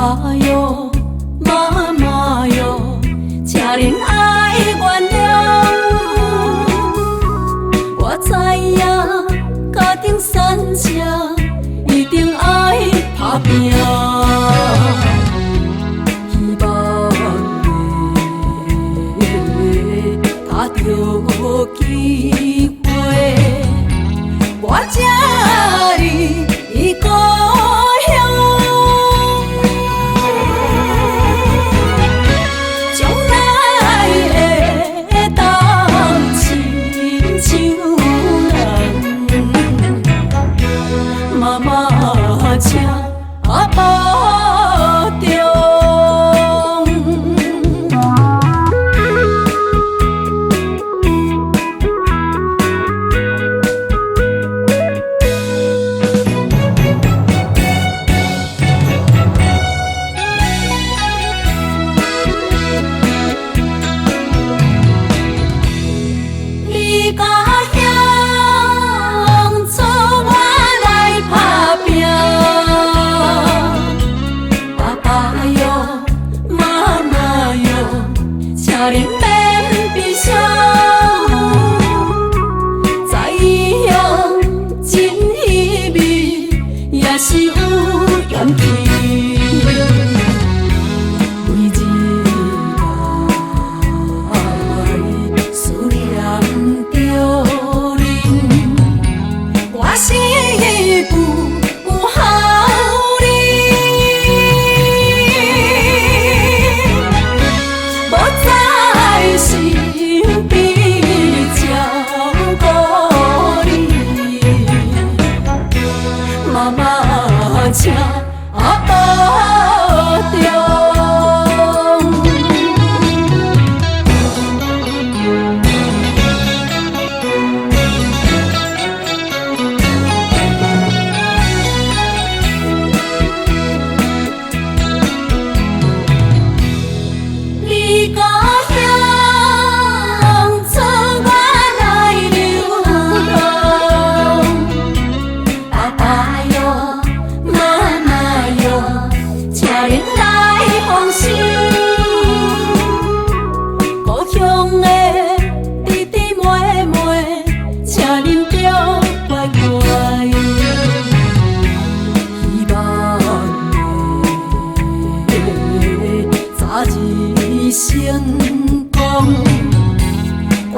爸哟，妈妈哟，请恁爱原谅。我知影家庭散车一定爱打拼，希望会打着机会，我才离故乡。将来会当亲像人，妈妈请保重。离家乡，做我来打拼。爸爸哟，妈妈哟，请恁免悲伤。知影真稀微，也是有怨气。为日来思念着恁，我是不孝你，无在身边照顾你，妈妈请保重。离家乡，做我来流浪。爸爸哟，妈妈哟，请恁来放心。故乡的弟弟妹妹，请恁着乖乖。希望会早日成功，我